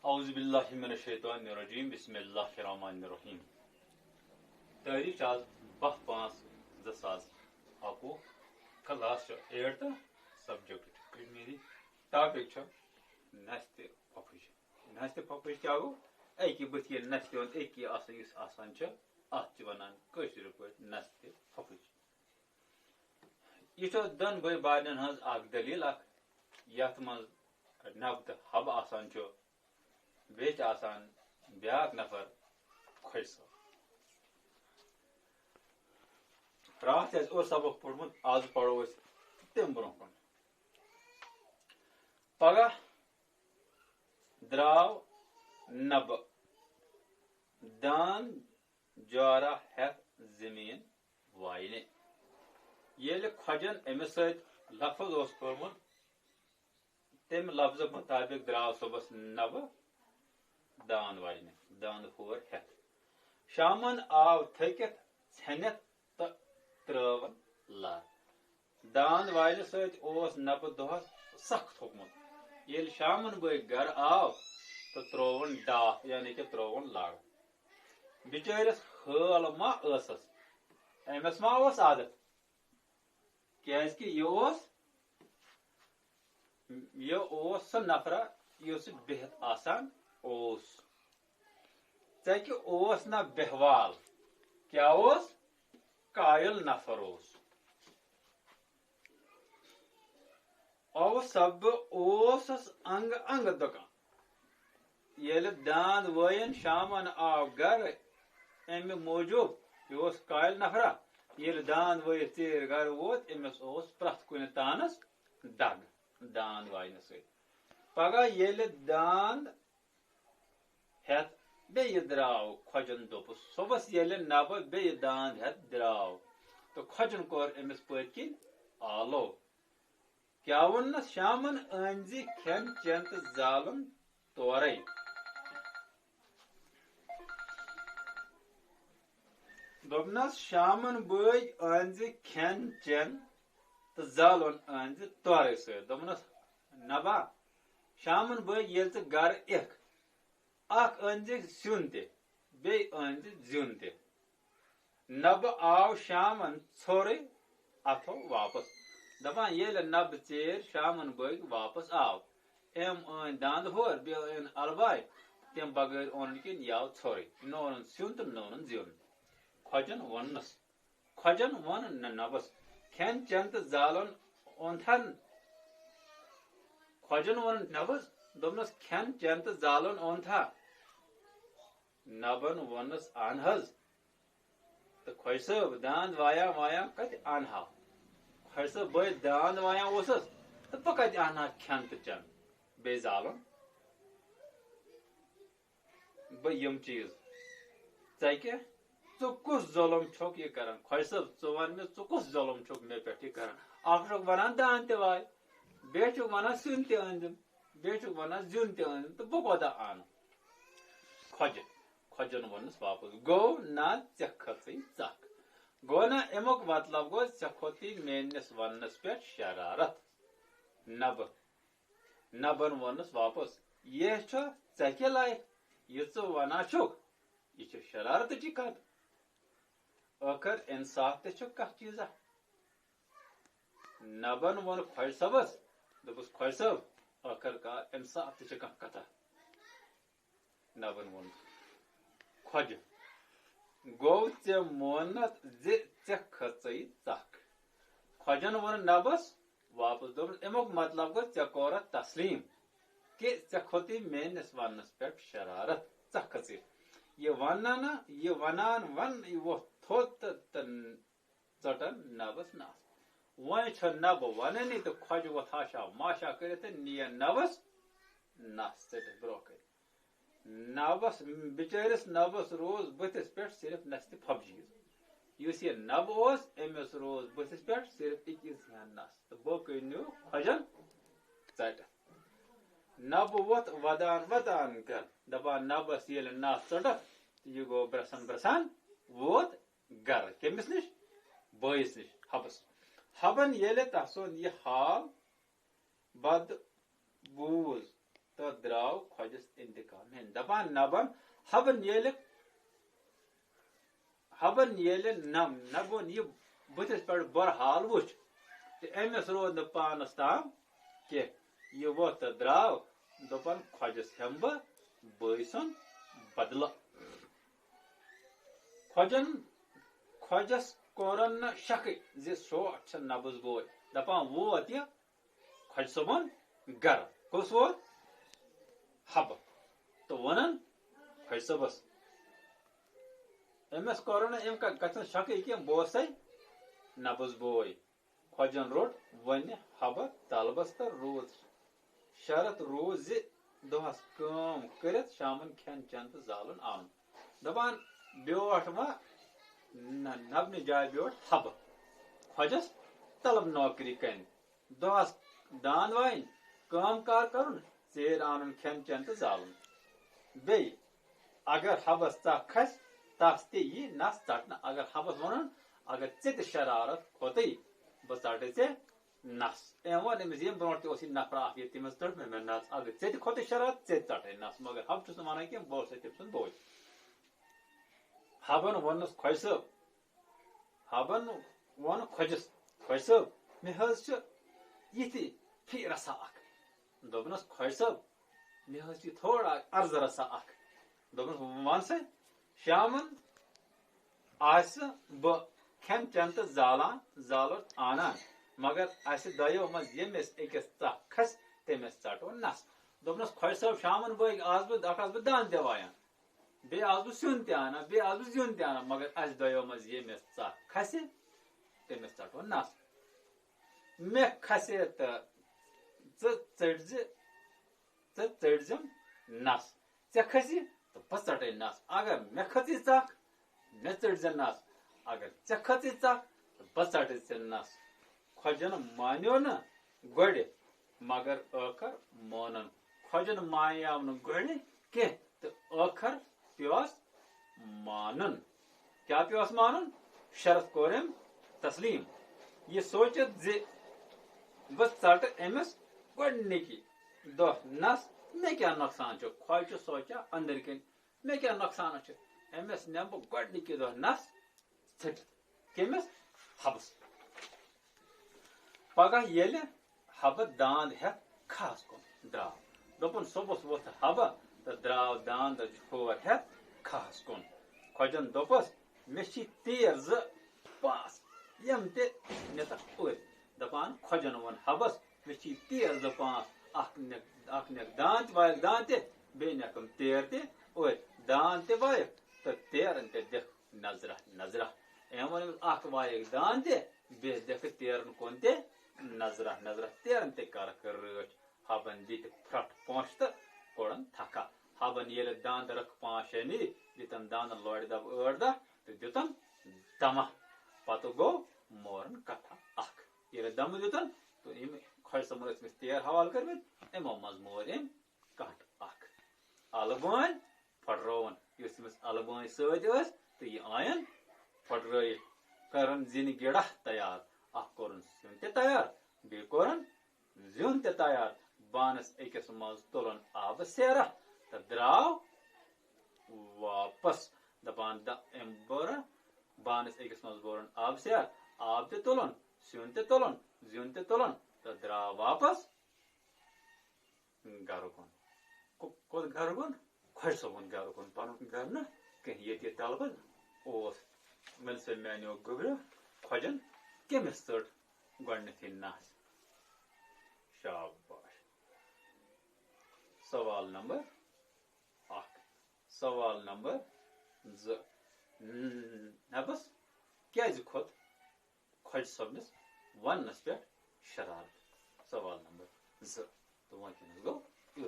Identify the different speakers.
Speaker 1: اعوذ باللہ من الشیطان الرجیم بسم اللہ الرحمن الرحیم تاریخ آز 10/5/2021 کلاس 8 سبجیکٹ کشمیری ٹاپک نستہ پھپھج پھپھج کیا گو اکی بت نستہ ہند اکی آسان ات کشر پہ نستہ پھپھج یہ دن بھائی بارن ہز دلیل یت من نب تو حب آسان بیچ آسان بیاکھ نفر خۄش صٲب رات اور سبق پوٚرمُت آز پرو تم برونٛہہ کُن پگہ درٛاو نبہٕ دان جورا ہٮ۪تھ زٔمیٖن واینہِ ییٚلہِ خۄجن أمِس سۭتۍ لفظ اوس کوٚرمُت تمہِ لفظٕ مُطابق درٛاو صبحس نبہٕ دان واینہِ داند ہور ہٮ۪تھ شامن آو تھٔکِتھ ژھٮ۪نِتھ تہٕ ترٲوٕن لر داند واینہِ سۭتۍ اوس نبہٕ دۄہس سخ تھوٚکمُت ییٚلہِ شامن بٲگۍ گرٕ آو تہٕ ترٛووُن ڈاکھ یعنی کہِ ترٛووُن لر بِچٲرِس حٲل ما ٲسٕس أمِس ما اوس عادت کیازکہِ یہِ اوس سُہ نفرا یُس بِہِتھ آسان اوس ژےٚ کہِ اوس نہ بہوال کیٛاہ اوس قٲیِل نفر اوس او سببہٕ اوسُس انگہٕ انگہٕ دُکان ییٚلہِ داند وٲیِن شامن آو گرٕ امہِ موٗجوٗب یہِ اوس قٲیِل نفرا ییٚلہِ داند وٲیِتھ ژیٖرۍ گرٕ ووت أمِس اوس پرٛٮ۪تھ کُنہِ تانس دگ داند واینہٕ سۭتۍ پگہہ ییٚلہِ داند ہٮ۪تھ بیٚیہِ درٛاو خۄجن دوٚپُس صبحس ییٚلہِ نبہٕ بیٚیہِ داند ہٮ۪تھ درٛاو تہٕ خۄجن کوٚر أمِس پٔتۍ کِنۍ آلو کیٛاہ ووٚننس شامن أنۍ زِ کھٮ۪ن چٮ۪ن تہٕ زالُن تورے دوٚپنس شامن بٲگۍ أنۍ زِ کھٮ۪ن چٮ۪ن تہٕ زالُن أنۍ زِ تورے سۭتۍ دوٚپنس نبا شامن بٲگۍ ییٚلہِ ژٕ گرٕ یِکھ اکھ أنۍ زِ سیُن تہِ بیٚیہِ أنۍ زِ زیُن تہِ نبہٕ آو شامن ژھورٕے اتھو واپس دپان ییٚلہِ نبہٕ ژیٖرۍ شامن بٲگۍ واپس آو أمۍ أنۍ داند ہور بیٚیہِ أنۍ الباے تمہِ بغٲر اوٚنُن کِنہٕ یہِ آو ژھورٕے نہ اوٚنُن سیُن تہٕ نہ اوٚنُن زیُن خۄجن ووٚن نبس کھٮ۪ن چٮ۪ن تہٕ زالُن اوٚنتھن خۄجن ووٚن نبس دوٚپنس کھٮ۪ن چٮ۪ن تہٕ زالُن اوٚنتھا نبن ووٚننس اہن حظ تہٕ خۄجہِ صٲب داند وایان کتہِ انہا خۄجہِ صٲب بہٕ داند وایان اوسُس تہٕ بہٕ کتہِ انہا کھٮ۪ن تہٕ چٮ۪ن بیٚیہِ زالُن بہٕ یِم چیٖز ژےٚ کیٛاہ ژٕ کُس ظُلم چھُکھ یہِ کران خۄجہِ صٲب ژٕ وَن مےٚ ژٕ کُس ظُلم چھُکھ مےٚ پٮ۪ٹھ یہِ کران اکھ چھُکھ ونان داند تہِ واے بیٚیہِ چھُکھ ونان سیُن تہِ أنزِم بیٚیہِ چھُکھ ونان زیُن تہِ أنزِم تہٕ بہٕ کوتاہ انہٕ خۄجن ووٚننس واپس گوٚو نہ ژےٚ کھٔژٕے ژکھ گوٚو نہ امیُک مطلب گوٚو ژےٚ کھوٚتٕے میٲنِس وننس پٮ۪ٹھ شرارت نبن ووٚننس واپس یہِ چھُ ژےٚ کیٛاہ لایق یہِ ژٕ ونان چھُکھ یہِ چھِ شرارتٕچی کتھ ٲخر انصاف تہِ چھُ کانٛہہ چیٖزا نبن ووٚن خۄجہِ صٲبس دوٚپُس خۄجہِ صٲب ٲخر کار انصاف تہِ چھِ کانٛہہ کتھا نبن ووٚن خۄجہِ گوٚو ژےٚ مونتھ زِ ژےٚ کھٔژٕے ژکھ خۄجن ووٚن نبس واپس دوٚپُن امیُک مطلب گوٚو ژےٚ کوٚرتھ تسلیٖم کہِ ژےٚ کھوٚتٕے میٲنِس وننس پٮ۪ٹھ شرارت ژٕ کھٔژٕے یہِ ونان یہِ ووٚتھ تھوٚد تہٕ ژٔٹن نبس نس وۄنۍ چھِ نبہٕ ونٲنی تہٕ خۄجہِ ووٚتھ ہاشا ماشا کٔرِتھ تہٕ نِین نبس نس ژٔٹِتھ برونٛہہ کٔرِتھ بِچٲرِس نبس روز بٕتھِس پٮ۪ٹھ صرف نستہِ پھپجی یُس یہِ نبہٕ اوس أمِس روز بٕتھِس پٮ۪ٹھ صرف أکِس نس تہٕ باقٕے نیوٗ خۄجن ژٹِتھ نبہٕ ووٚتھ ودان دپان نبس ییٚلہِ نس ژٔٹکھ یہِ گوٚو برسان ووت گرٕ کٔمِس نِش بٲیِس نِش حبن ییٚلہِ تسُنٛد یہِ حال بد بوٗز تو دراو خۄجس انتقام ہن دپان نبن حبن ییٚلہِ نبن یہ بٕتھِس پٮ۪ٹھ برحال وٕچھ تہٕ أمِس روٗد نہٕ پانس تام کینٛہہ یہ ووٚتھ تہٕ درٛاو دوٚپن خۄجس ہٮ۪مہٕ بہٕ بٲے سُنٛد بدلہٕ خۄجس کوٚرن نہٕ شکٕے زِ سُہ چھُ نبس بوے دپان ووت یہِ خۄجہِ صٲبُن گرٕ کُس ووت حبہٕ تہٕ وونن خۄجہِ صٲبس أمِس کوٚرُن نہٕ أمۍ گژھن شکٕے کینٛہہ بہٕ اوسے نبس بوے خۄجن روٚٹ وۄنۍ حبہٕ طلبس تہٕ روٗد شرط روٗز زِ دۄہس کٲم کٔرِتھ شامن کھٮ۪ن چٮ۪ن تہٕ زالُن آنُن دپان بیوٹھ وۄنۍ نبنہِ جایہِ بیوٹھ حبہٕ خۄجس طلب نوکری کنہِ دۄہس داند وایِنۍ کٲم کار کرُن ژیٖرۍ آنُن کھٮ۪ن چٮ۪ن تہٕ زالُن بیٚیہِ اگر حبس ژکھ کھسہِ تس تہِ یی نس ژٹنہٕ اگر حبس ونُن اگر ژےٚ تہِ شرارت کھوتٕے بہٕ ژٹے ژےٚ نس أمۍ ووٚن أمِس ییٚمہِ برونٛٹھ تہِ اوس یہِ نفرا اکھ ییٚتہِ تٔمِس ژٔٹ مےٚ نس اگر ژےٚ تہِ کھوتٕے شرارت ژےٚ تہِ ژٹے نس مگر حب چھُس نہٕ ونان کینٛہہ بہٕ اوسے تٔمۍ سُنٛد بوے حبن ووٚننس خۄجہِ صٲب حبن ووٚن خۄجس خۄجہِ صٲب مےٚ حظ چھُ یِتھِ فی رسا اکھ دوٚپنس خۄجہِ صٲب مےٚ حظ چھِ تھوڑا عرضہٕ رسا اکھ دوٚپنس ون سا شامن آسہِ بہٕ کھٮ۪ن چٮ۪ن تہٕ زالُن آنان مگر اسہِ دۄیو منٛز ییٚمِس أکِس ژکھ کھسہِ تٔمِس ژٹو نس دوٚپنس خۄجہِ صٲب شامن بٲگۍ آسہٕ بہٕ دانہِ تہِ وایان بیٚیہِ آسہٕ بہٕ سیُن تہِ انان بیٚیہِ آسہٕ بہٕ زیُن تہِ انان مگر اسہِ دۄیو منٛز ییٚمِس ژکھ کھسہِ تٔمِس ژٹو نس مےٚ کھسے تہٕ ژٕ ژٔٹزِم نس ژےٚ کھسی تہٕ بہٕ ژٹے نس اگر مےٚ کھژی ژکھ مےٚ ژٔٹزِ نس اگر ژےٚ کھژی ژکھ تہٕ بہٕ ژٹے ژےٚ نس خۄجن مانیو نہٕ گۄڈِ مگر ٲخر مونن خۄجن مانیو نہٕ گۄڈِ کینٛہہ تہٕ ٲخر پیوس مانُن کیٛاہ پیوس مانُن شرط کوٚر أمۍ تسلیٖم یہِ سوٗنٛچِتھ زِ بہٕ ژٹہٕ أمِس گۄڈنِکی دۄہ نس مےٚ کیٛاہ نۄقصان چھُ خۄجہِ چھُ سونٛچان أنٛدٕرۍ کِنۍ مےٚ کیٛاہ نۄقصانا چھُ أمِس نِمہٕ بہٕ گۄڈنِکی دۄہ نس ژٔٹِتھ کٔمِس حبس پگاہ ییٚلہِ حبہٕ داند ہٮ۪تھ کھہس کُن درٛاو دوٚپُن صبحس ووٚتھ حبہٕ تہٕ درٛاو داندٕ چھور ہٮ۪تھ کھہس کُن خۄجن دوٚپُس مےٚ چھِ تیٖر 2-5 یِم تہِ نِتکھ أتھۍ دپان خۄجن ووٚن حبس مےٚ چھِ تیٖر 2-5 اکھ نِکھ داند وایَکھ داند تہِ بیٚیہِ نِکھم تیٖر تہِ أتھۍ داند تہِ وایَکھ تہٕ تیرن تہِ دِکھ نظرا أمۍ ووٚن أمِس اکھ وایَکھ داند تہِ بیٚیہِ دِکھ تیرن کُن تہِ نظرا تیرن تہِ کرکھ رٲچھ حبن دِتۍ پھرٹھ پونٛسہٕ تہٕ کوٚڑن تھکھا حبن ییٚلہِ داند رکھ 5-6 نِرِ دِتن داندن لورِ دب 8-10 تہٕ دِتن دمہ پتہٕ گوٚو مورن کتھا اکھ ییٚلہِ دمہٕ دِتن تہٕ یِم خۄجہِ صٲبن ٲسۍ أمِس تیر حوالہٕ کٔرمٕتۍ یِمو منٛز مور أمۍ کٹھ اکھ الہٕ بٲنۍ پھٹرٲوُن یُس أمِس الہٕ بٲنۍ سۭتۍ ٲسۍ تہٕ یہِ آین پھٹرٲیِتھ کرن زِنہِ گِڑا تیار اکھ کوٚرُن سیُن تہِ تیار بیٚیہِ کوٚرُن زیُن تہِ تیار بانس أکِس منٛز تُلُن آبہٕ سیرا تہٕ درٛاو واپس دپان أمۍ بوٚر بانس أکِس منٛز بورُن آبہٕ سیر آب تہِ تُلُن سیُن تہِ تُلُن زیُن تہِ تُلُن تہٕ درٛاو واپس گرٕ کُن کوٚت گرٕ کُن خۄجہِ صٲبُن گرٕ کُن پنُن گرٕ نہٕ کینٛہہ ییٚتہِ یہِ طلبہٕ اوس مےٚ سا میانیو گوٚبریو خۄجن کٔمِس ژٔٹ گۄڈنیتھٕے نس شاباش سوال نمبر 1 سوال نمبر 2 نبس کیازِ کھوٚت خۄجہِ صٲبنِس وننس پٮ۪ٹھ شرارت سوال نمبر 2 تہٕ وۄنۍ کیٛاہ گوٚو